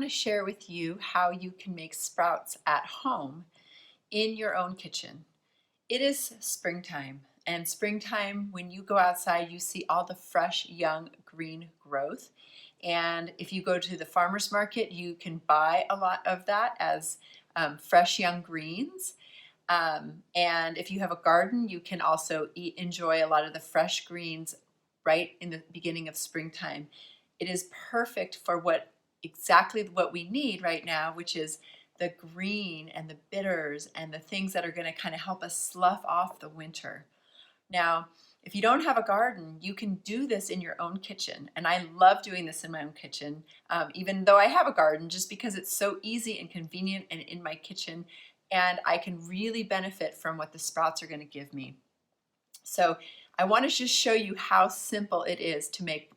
to share with you how you can make sprouts at home in your own kitchen. It is springtime, and springtime, when you go outside, you see all the fresh, young, green growth. And if you go to the farmer's market, you can buy a lot of that as fresh young greens. And if you have a garden, you can also enjoy a lot of the fresh greens right in the beginning of springtime. It is perfect for exactly what we need right now, which is the green and the bitters and the things that are going to kind of help us slough off the winter. Now, if you don't have a garden, you can do this in your own kitchen. And I love doing this in my own kitchen, even though I have a garden, just because it's so easy and convenient and in my kitchen. And I can really benefit from what the sprouts are going to give me. So I want to just show you how simple it is to make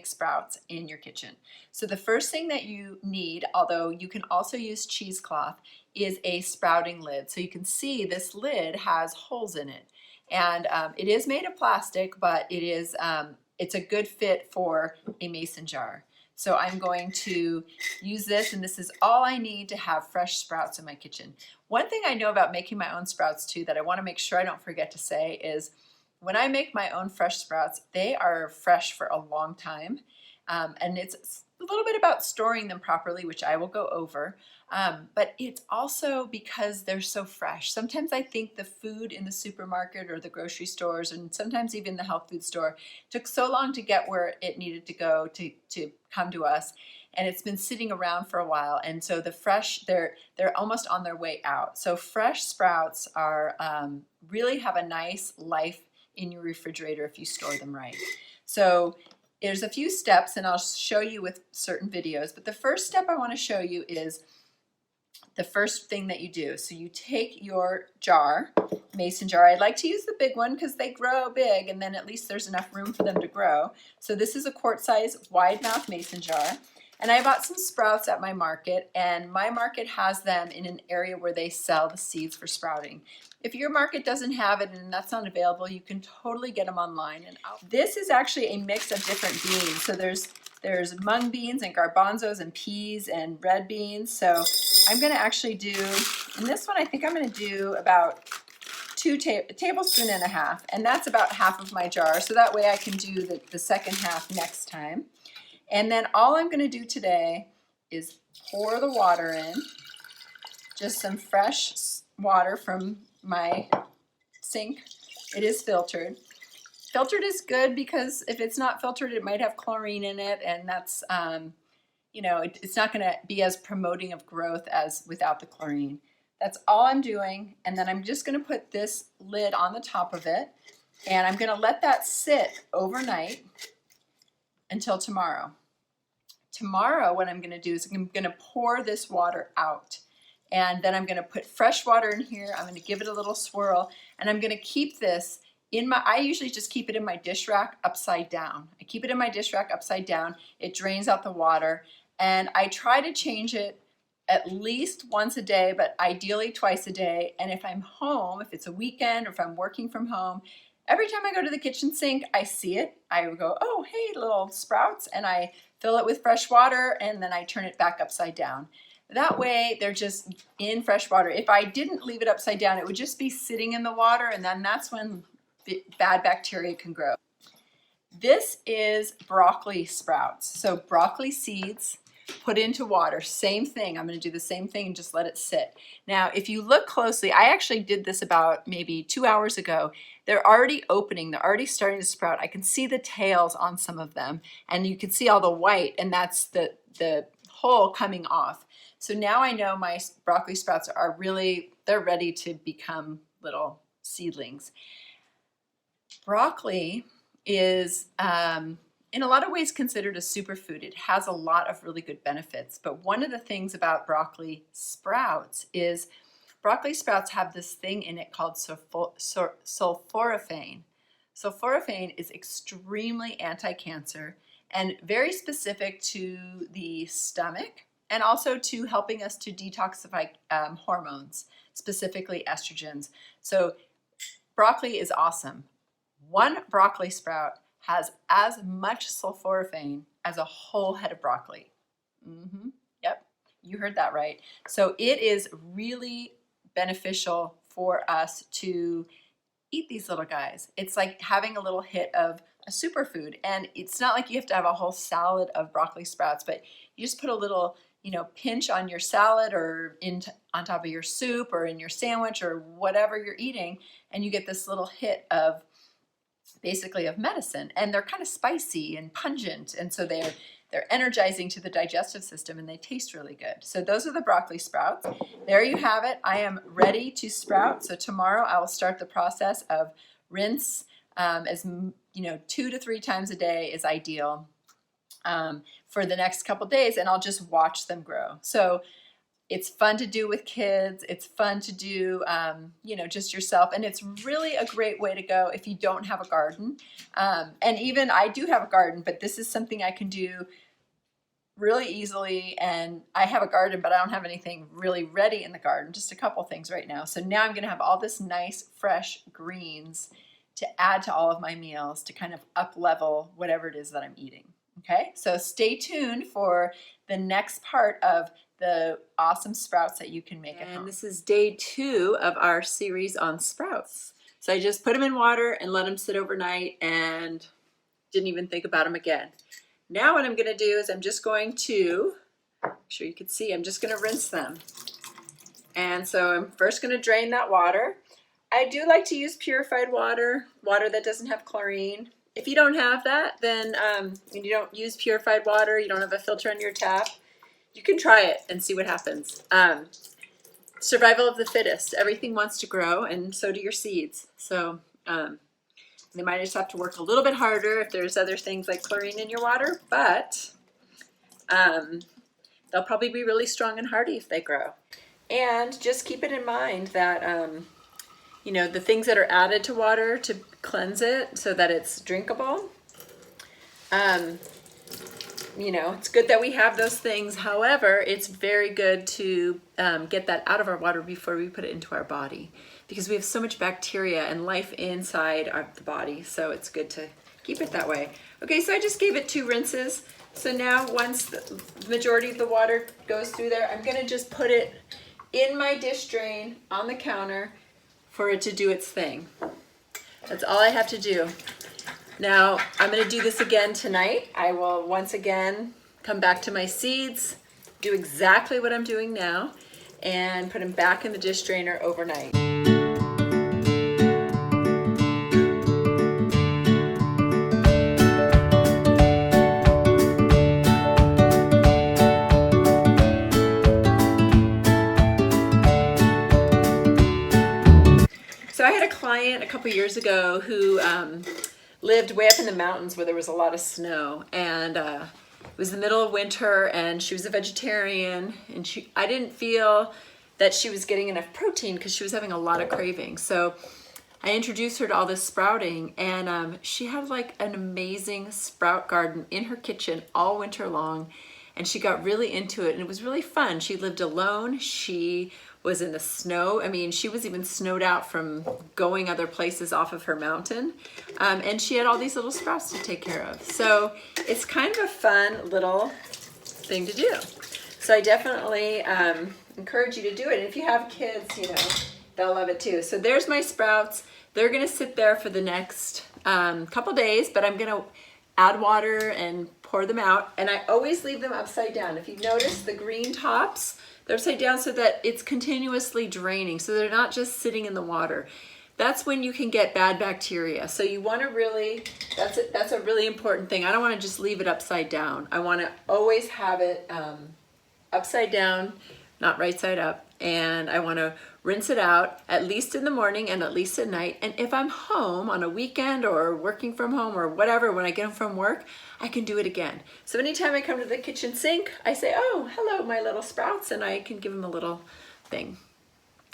sprouts in your kitchen. So the first thing that you need, although you can also use cheesecloth, is a sprouting lid. So you can see this lid has holes in it. And it is made of plastic, but it's a good fit for a mason jar. So I'm going to use this, and this is all I need to have fresh sprouts in my kitchen. One thing I know about making my own sprouts too that I want to make sure I don't forget to say is when I make my own fresh sprouts, they are fresh for a long time. And it's a little bit about storing them properly, which I will go over. But it's also because they're so fresh. Sometimes I think the food in the supermarket or the grocery stores, and sometimes even the health food store, took so long to get where it needed to go to come to us. And it's been sitting around for a while. And so the fresh, they're almost on their way out. So fresh sprouts are really have a nice life in your refrigerator if you store them right. So there's a few steps, and I'll show you with certain videos, but the first step I want to show you is the first thing that you do. So you take your jar, mason jar. I like to use the big one because they grow big, and then at least there's enough room for them to grow. So this is a quart size wide mouth mason jar. And I bought some sprouts at my market, and my market has them in an area where they sell the seeds for sprouting. If your market doesn't have it and that's not available, you can totally get them online. And this is actually a mix of different beans. So there's mung beans and garbanzos and peas and red beans. So I'm going to actually do, in this one, I think I'm going to do about a tablespoon and a half, and that's about half of my jar. So that way I can do the second half next time. And then all I'm going to do today is pour the water in, just some fresh water from my sink. It is filtered. Filtered is good because if it's not filtered, it might have chlorine in it, and that's, it's not going to be as promoting of growth as without the chlorine. That's all I'm doing, and then I'm just going to put this lid on the top of it, and I'm going to let that sit overnight until tomorrow. Tomorrow, what I'm going to do is I'm going to pour this water out, and then I'm going to put fresh water in here. I'm going to give it a little swirl, and I'm going to keep this I usually just keep it in my dish rack upside down. I keep it in my dish rack upside down. It drains out the water, and I try to change it at least once a day, but ideally twice a day. And if I'm home, if it's a weekend or if I'm working from home, every time I go to the kitchen sink, I see it. I go, oh, hey, little sprouts, and I fill it with fresh water, and then I turn it back upside down. That way, they're just in fresh water. If I didn't leave it upside down, it would just be sitting in the water, and then that's when bad bacteria can grow. This is broccoli sprouts. So broccoli seeds put into water, same thing. I'm going to do the same thing and just let it sit. Now, if you look closely, I actually did this about maybe 2 hours ago. They're already opening, they're already starting to sprout. I can see the tails on some of them, and you can see all the white, and that's the hull coming off. So now I know my broccoli sprouts are they're ready to become little seedlings. Broccoli is in a lot of ways considered a superfood. It has a lot of really good benefits, but one of the things about broccoli sprouts is broccoli sprouts have this thing in it called sulforaphane. Sulforaphane is extremely anti-cancer and very specific to the stomach, and also to helping us to detoxify hormones, specifically estrogens. So broccoli is awesome. One broccoli sprout has as much sulforaphane as a whole head of broccoli. Yep. You heard that right. So it is really beneficial for us to eat these little guys. It's like having a little hit of a superfood. And it's not like you have to have a whole salad of broccoli sprouts, but you just put a little, you know, pinch on your salad or on top of your soup or in your sandwich or whatever you're eating, and you get this little hit of basically of medicine. And they're kind of spicy and pungent, and so they're energizing to the digestive system, and they taste really good. So those are the broccoli sprouts. There you have it. I am ready to sprout. So tomorrow I will start the process of rinse, as you know, 2 to 3 times a day is ideal for the next couple days, and I'll just watch them grow. So it's fun to do with kids. It's fun to do, you know, just yourself. And it's really a great way to go if you don't have a garden. And even I do have a garden, but this is something I can do really easily. And I have a garden, but I don't have anything really ready in the garden, just a couple things right now. So now I'm going to have all this nice, fresh greens to add to all of my meals to kind of up level whatever it is that I'm eating. Okay, so stay tuned for the next part of the awesome sprouts that you can make at home. And this is day 2 of our series on sprouts. So I just put them in water and let them sit overnight and didn't even think about them again. Now what I'm going to do is I'm just going to, make sure you can see, I'm just going to rinse them. And so I'm first going to drain that water. I do like to use purified water, water that doesn't have chlorine. If you don't have that, then and you don't use purified water, you don't have a filter on your tap, you can try it and see what happens. Survival of the fittest. Everything wants to grow, and so do your seeds. So they might just have to work a little bit harder if there's other things like chlorine in your water, but they'll probably be really strong and hardy if they grow. And just keep it in mind that you know, the things that are added to water to cleanse it so that it's drinkable, you know, it's good that we have those things. However, it's very good to get that out of our water before we put it into our body, because we have so much bacteria and life inside the body. So it's good to keep it that way. Okay, so I just gave it 2 rinses. So now once the majority of the water goes through there, I'm gonna just put it in my dish drain on the counter for it to do its thing. That's all I have to do. Now, I'm going to do this again tonight. I will once again come back to my seeds, do exactly what I'm doing now, and put them back in the dish drainer overnight. So I had a client a couple years ago who lived way up in the mountains where there was a lot of snow, and it was the middle of winter, and she was a vegetarian, and I didn't feel that she was getting enough protein because she was having a lot of cravings. So I introduced her to all this sprouting, and she had like an amazing sprout garden in her kitchen all winter long, and she got really into it, and it was really fun. She lived alone. She was in the snow. I mean, she was even snowed out from going other places off of her mountain. And she had all these little sprouts to take care of. So it's kind of a fun little thing to do. So I definitely encourage you to do it. And if you have kids, you know, they'll love it too. So there's my sprouts. They're gonna sit there for the next couple days, but I'm gonna add water and pour them out. And I always leave them upside down. If you notice the green tops, they're upside down so that it's continuously draining, so they're not just sitting in the water. That's when you can get bad bacteria. So you want to really, that's a really important thing. I don't want to just leave it upside down. I want to always have it upside down, not right side up. And I want to rinse it out at least in the morning and at least at night. And if I'm home on a weekend or working from home or whatever, when I get home from work, I can do it again. So anytime I come to the kitchen sink, I say, oh, hello, my little sprouts, and I can give them a little thing.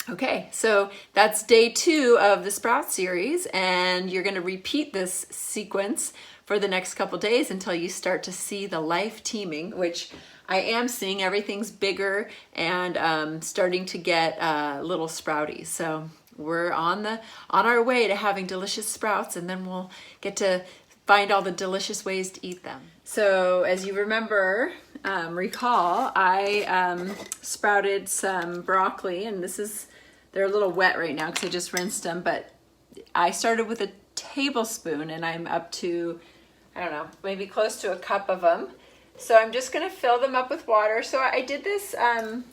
Okay, so that's day 2 of the sprout series, and you're going to repeat this sequence for the next couple days until you start to see the life teeming, which I am seeing. Everything's bigger and starting to get little sprouties. So we're on our way to having delicious sprouts, and then we'll get to find all the delicious ways to eat them. So as you remember, recall, I sprouted some broccoli, and they're a little wet right now because I just rinsed them, but I started with a tablespoon and I'm up to, I don't know, maybe close to a cup of them. So I'm just gonna fill them up with water. So I did this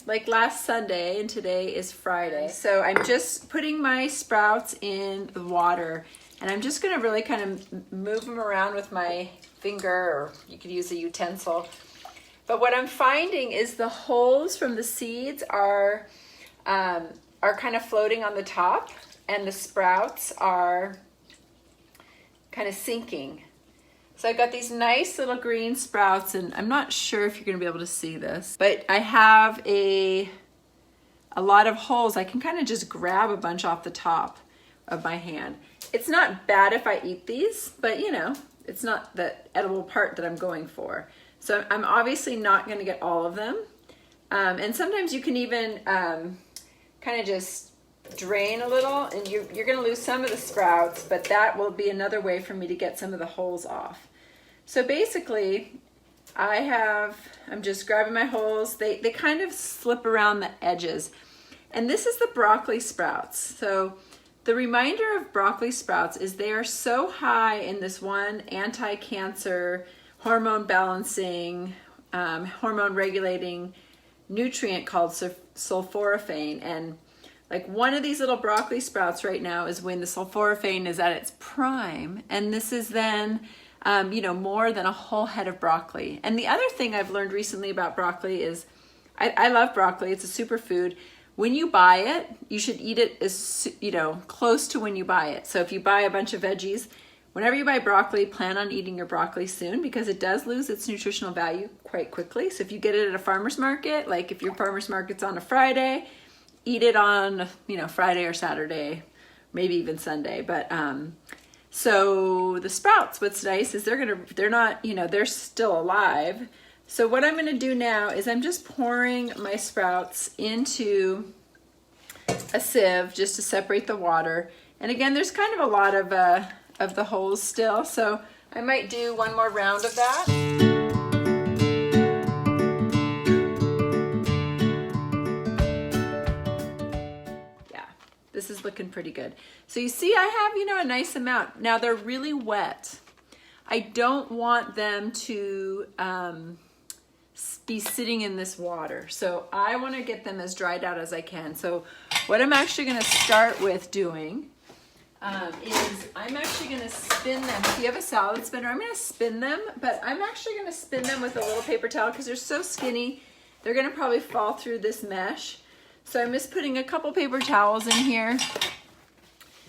like last Sunday, and today is Friday. So I'm just putting my sprouts in the water, and I'm just gonna really kind of move them around with my finger, or you could use a utensil. But what I'm finding is the holes from the seeds are kind of floating on the top, and the sprouts are kind of sinking. So I've got these nice little green sprouts, and I'm not sure if you're gonna be able to see this, but I have a lot of holes. I can kind of just grab a bunch off the top of my hand. It's not bad if I eat these, but you know, it's not the edible part that I'm going for. So I'm obviously not gonna get all of them. And sometimes you can even kind of just drain a little, and you're gonna lose some of the sprouts, but that will be another way for me to get some of the holes off. So basically, I'm just grabbing my holes. They kind of slip around the edges. And this is the broccoli sprouts. So the reminder of broccoli sprouts is they are so high in this one anti-cancer, hormone balancing, hormone regulating nutrient called sulforaphane. And like one of these little broccoli sprouts right now is when the sulforaphane is at its prime. And this is then, you know, more than a whole head of broccoli. And the other thing I've learned recently about broccoli is, I love broccoli, it's a superfood. When you buy it, you should eat it as, you know, close to when you buy it. So if you buy a bunch of veggies, whenever you buy broccoli, plan on eating your broccoli soon, because it does lose its nutritional value quite quickly. So if you get it at a farmer's market, like if your farmer's market's on a Friday, eat it on, you know, Friday or Saturday, maybe even Sunday. But so the sprouts, what's nice is they're not, you know, they're still alive. So what I'm gonna do now is I'm just pouring my sprouts into a sieve just to separate the water. And again, there's kind of a lot of the holes still, so I might do one more round of that. This is looking pretty good. So you see I have, you know, a nice amount. Now they're really wet. I don't want them to be sitting in this water. So I want to get them as dried out as I can. So what I'm actually going to start with doing is I'm actually going to spin them. If you have a salad spinner, I'm going to spin them, but I'm actually going to spin them with a little paper towel because they're so skinny. They're going to probably fall through this mesh. So I'm just putting a couple paper towels in here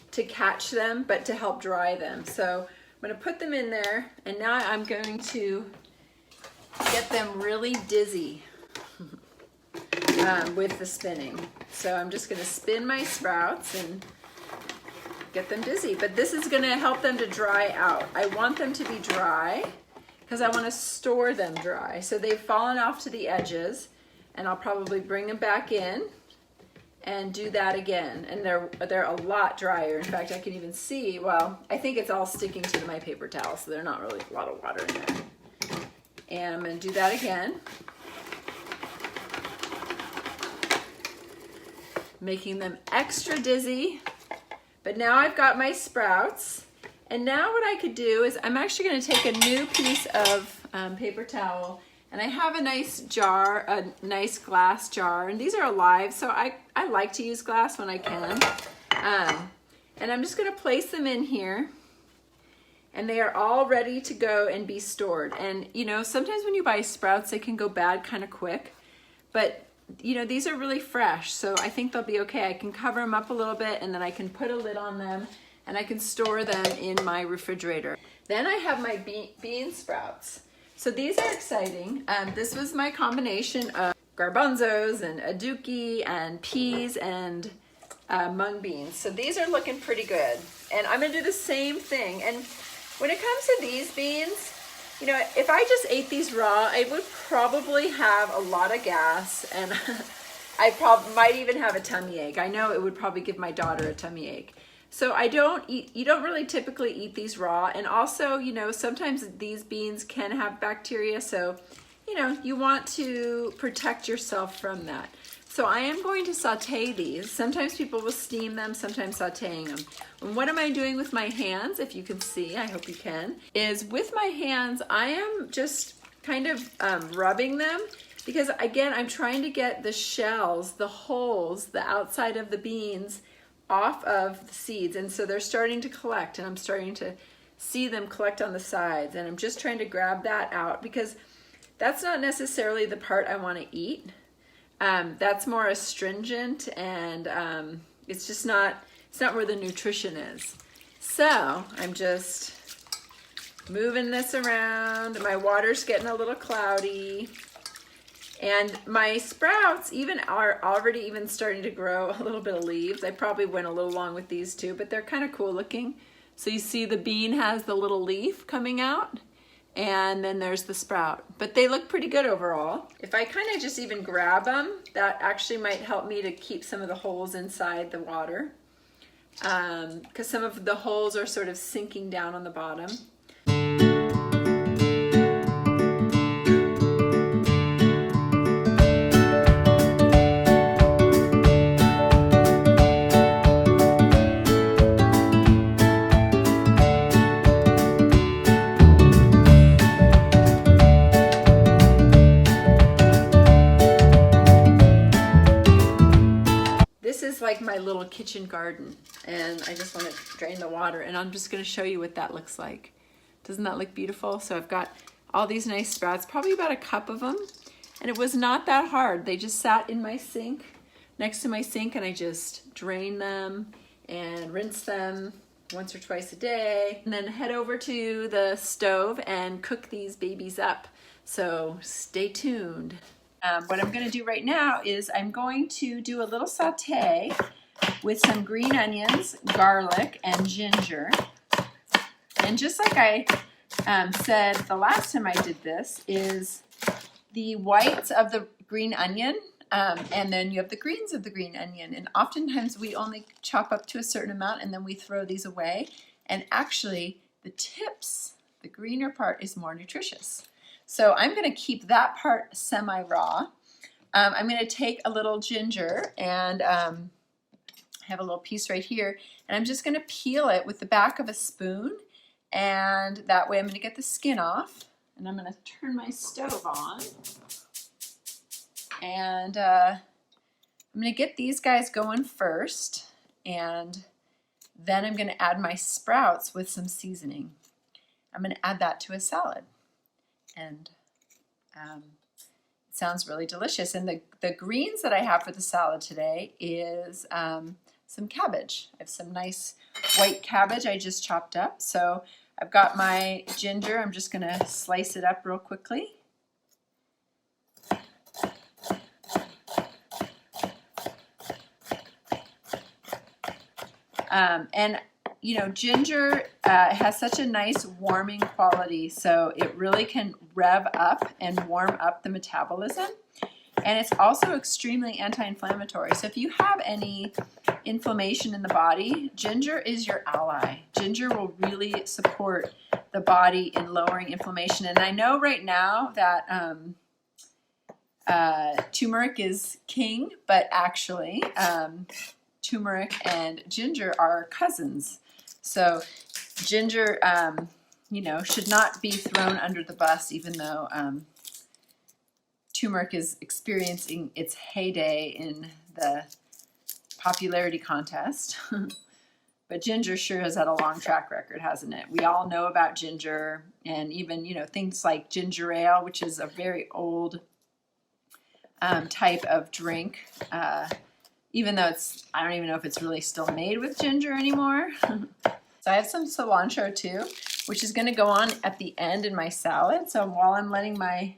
to catch them, but to help dry them. So I'm going to put them in there, and now I'm going to get them really dizzy with the spinning. So I'm just going to spin my sprouts and get them dizzy. But this is going to help them to dry out. I want them to be dry because I want to store them dry. So they've fallen off to the edges, and I'll probably bring them back in and do that again. And they're a lot drier. In fact, I can even see, well, I think it's all sticking to my paper towel, so there's not really a lot of water in there. And I'm going to do that again, making them extra dizzy. But now I've got my sprouts, and now what I could do is I'm actually going to take a new piece of paper towel. And I have a nice jar, a nice glass jar, and these are alive, so I like to use glass when I can. And I'm just gonna place them in here, and they are all ready to go and be stored. And you know, sometimes when you buy sprouts, they can go bad kind of quick, but you know, these are really fresh, so I think they'll be okay. I can cover them up a little bit, and then I can put a lid on them, and I can store them in my refrigerator. Then I have my bean sprouts. So these are exciting. This was my combination of garbanzos and aduki and peas and mung beans. So these are looking pretty good. And I'm gonna do the same thing. And when it comes to these beans, you know, if I just ate these raw, I would probably have a lot of gas, and I might even have a tummy ache. I know it would probably give my daughter a tummy ache. So you don't really typically eat these raw. And also, you know, sometimes these beans can have bacteria. So, you know, you want to protect yourself from that. So I am going to saute these. Sometimes people will steam them, sometimes sauteing them. And what am I doing with my hands? If you can see, I hope you can, is with my hands, I am just kind of rubbing them because again, I'm trying to get the shells, the holes, the outside of the beans off of the seeds. And so they're starting to collect and I'm starting to see them collect on the sides. And I'm just trying to grab that out because that's not necessarily the part I want to eat. That's more astringent and it's just not, it's not where the nutrition is. So I'm just moving this around. My water's getting a little cloudy. And my sprouts even are already even starting to grow a little bit of leaves. I probably went a little long with these too, but they're kind of cool looking. So you see the bean has the little leaf coming out. And then there's the sprout, but they look pretty good overall. If I kind of just even grab them, that actually might help me to keep some of the holes inside the water because some of the holes are sort of sinking down on the bottom. Like my little kitchen garden and I just want to drain the water and I'm just going to show you what that looks like. Doesn't that look beautiful? So I've got all these nice sprouts, probably about a cup of them, and it was not that hard. They just sat in my sink, next to my sink, and I just drain them and rinse them once or twice a day and then head over to the stove and cook these babies up. So stay tuned. What I'm going to do right now is I'm going to do a little saute with some green onions, garlic, and ginger. And just like I said the last time I did this, is the whites of the green onion, and then you have the greens of the green onion. And oftentimes we only chop up to a certain amount and then we throw these away. And actually the tips, the greener part, is more nutritious. So I'm going to keep that part semi-raw. I'm going to take a little ginger and I have a little piece right here, and I'm just going to peel it with the back of a spoon, and that way I'm going to get the skin off. And I'm going to turn my stove on, and I'm going to get these guys going first, and then I'm going to add my sprouts with some seasoning. I'm going to add that to a salad. And it sounds really delicious. And the greens that I have for the salad today is some cabbage. I have some nice white cabbage I just chopped up. So I've got my ginger. I'm just going to slice it up real quickly. And you know, ginger has such a nice warming quality, so it really can rev up and warm up the metabolism. And it's also extremely anti-inflammatory. So if you have any inflammation in the body, ginger is your ally. Ginger will really support the body in lowering inflammation. And I know right now that turmeric is king, but actually turmeric and ginger are cousins. So ginger, you know, should not be thrown under the bus, even though turmeric is experiencing its heyday in the popularity contest. But ginger sure has had a long track record, hasn't it? We all know about ginger, and even, you know, things like ginger ale, which is a very old type of drink. Even though it's, I don't even know if it's really still made with ginger anymore. So I have some cilantro too, which is going to go on at the end in my salad. So while I'm letting my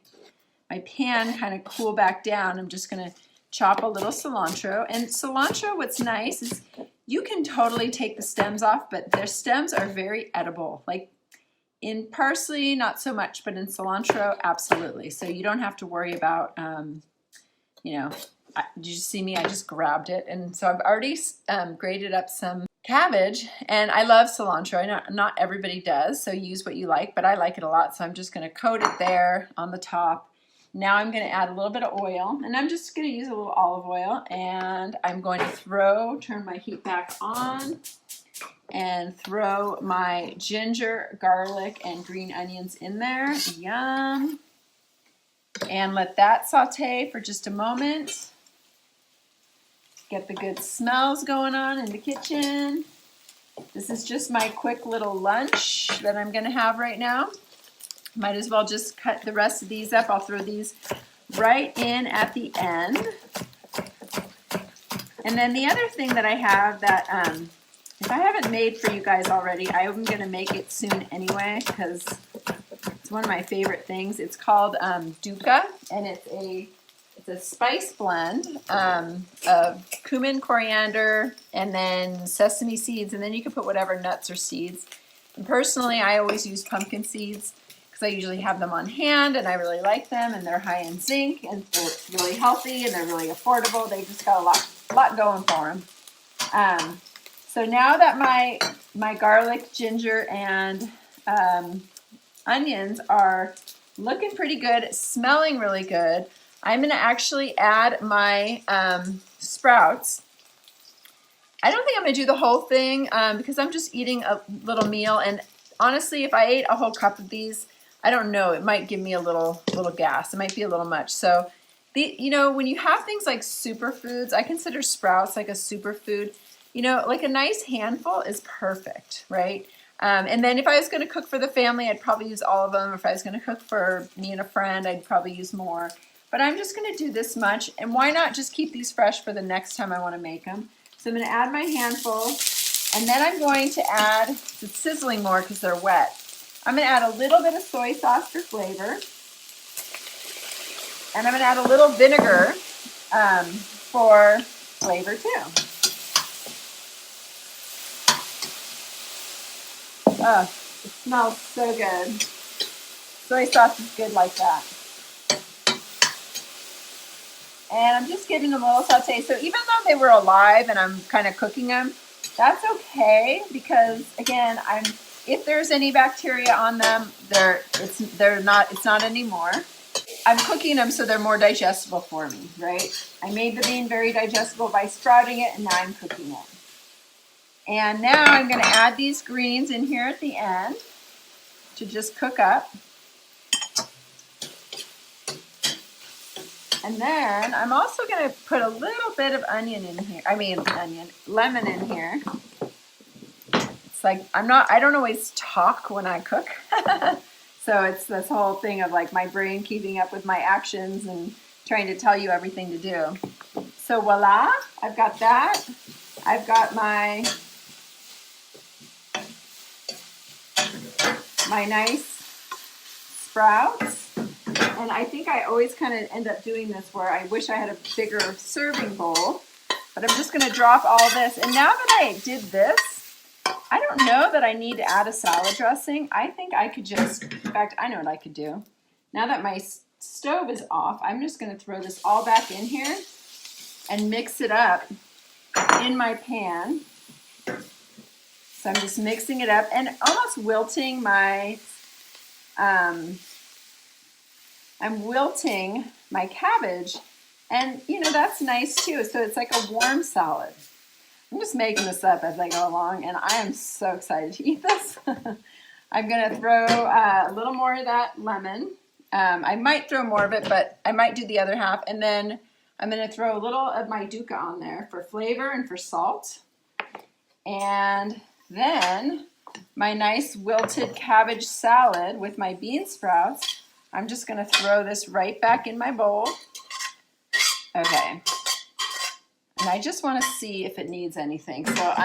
pan kind of cool back down, I'm just going to chop a little cilantro. And cilantro, what's nice is you can totally take the stems off, but their stems are very edible. Like in parsley, not so much, but in cilantro, absolutely. So you don't have to worry about, you know, did you see me? I just grabbed it. And so I've already grated up some cabbage, and I love cilantro. I know not everybody does, so use what you like, but I like it a lot. So I'm just going to coat it there on the top. Now I'm going to add a little bit of oil, and I'm just going to use a little olive oil, and I'm going to turn my heat back on, and throw my ginger, garlic, and green onions in there. Yum. And let that saute for just a moment. Get the good smells going on in the kitchen. This is just my quick little lunch that I'm going to have right now. Might as well just cut the rest of these up. I'll throw these right in at the end. And then the other thing that I have that if I haven't made for you guys already, I'm going to make it soon anyway because it's one of my favorite things. It's called dukkha, and it's a spice blend of cumin, coriander, and then sesame seeds, and then you can put whatever nuts or seeds. And personally, I always use pumpkin seeds because I usually have them on hand, and I really like them, and they're high in zinc, and they're really healthy, and they're really affordable. They just got a lot going for them. So now that my garlic, ginger, and onions are looking pretty good, smelling really good, I'm going to actually add my sprouts. I don't think I'm going to do the whole thing because I'm just eating a little meal, and honestly, if I ate a whole cup of these, I don't know, it might give me a little gas. It might be a little much. So, when you have things like superfoods, I consider sprouts like a superfood. Like a nice handful is perfect, right? And then if I was going to cook for the family, I'd probably use all of them. If I was going to cook for me and a friend, I'd probably use more. But I'm just going to do this much, and why not just keep these fresh for the next time I want to make them? So I'm going to add my handful, and then I'm going to add, it's sizzling more because they're wet. I'm going to add a little bit of soy sauce for flavor, and I'm going to add a little vinegar for flavor too. Oh, it smells so good. Soy sauce is good like that. And I'm just giving them a little saute. So even though they were alive and I'm kind of cooking them, that's okay because again, if there's any bacteria on them, it's not anymore. I'm cooking them so they're more digestible for me, right? I made the bean very digestible by sprouting it, and now I'm cooking it. And now I'm going to add these greens in here at the end to just cook up. And then I'm also going to put a little bit of lemon in here. It's like I don't always talk when I cook. So it's this whole thing of like my brain keeping up with my actions and trying to tell you everything to do. So voila, I've got that. I've got my nice sprouts. And I think I always kind of end up doing this where I wish I had a bigger serving bowl. But I'm just going to drop all this. And now that I did this, I don't know that I need to add a salad dressing. I think I could just, in fact, I know what I could do. Now that my stove is off, I'm just going to throw this all back in here and mix it up in my pan. So I'm just mixing it up and almost wilting my, I'm wilting my cabbage. And, that's nice too. So it's like a warm salad. I'm just making this up as I go along, and I am so excited to eat this. I'm going to throw a little more of that lemon. I might throw more of it, but I might do the other half. And then I'm going to throw a little of my dukkha on there for flavor and for salt. And then my nice wilted cabbage salad with my bean sprouts. I'm just going to throw this right back in my bowl. Okay. And I just want to see if it needs anything. So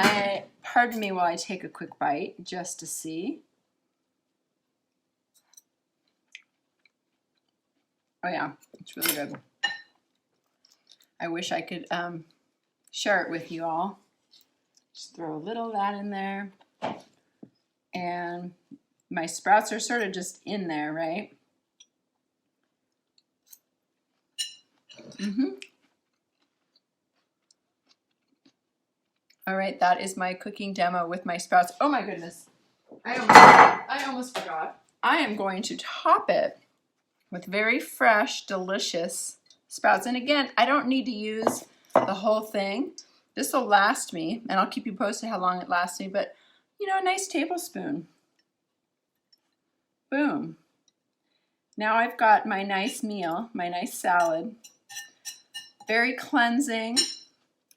pardon me while I take a quick bite just to see. Oh yeah, it's really good. I wish I could share it with you all. Just throw a little of that in there. And my sprouts are sort of just in there, right? All right, that is my cooking demo with my sprouts. Oh my goodness, I almost forgot. I am going to top it with very fresh, delicious sprouts. And again, I don't need to use the whole thing. This will last me, and I'll keep you posted how long it lasts me, but you know, a nice tablespoon. Boom. Now I've got my nice meal, my nice salad. Very cleansing,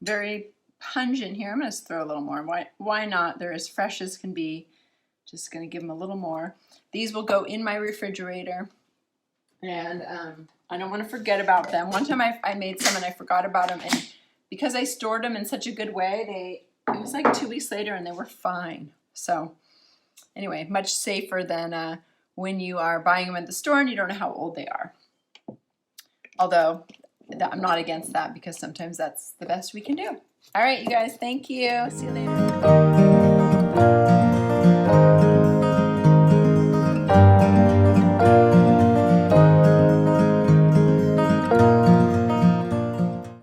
very pungent here. I'm going to throw a little more. Why not? They're as fresh as can be. Just going to give them a little more. These will go in my refrigerator, and I don't want to forget about them. One time I made some and I forgot about them, and because I stored them in such a good way, it was like 2 weeks later and they were fine. So anyway, much safer than when you are buying them at the store and you don't know how old they are. Although I'm not against that, because sometimes that's the best we can do. All right, you guys, thank you. See you later.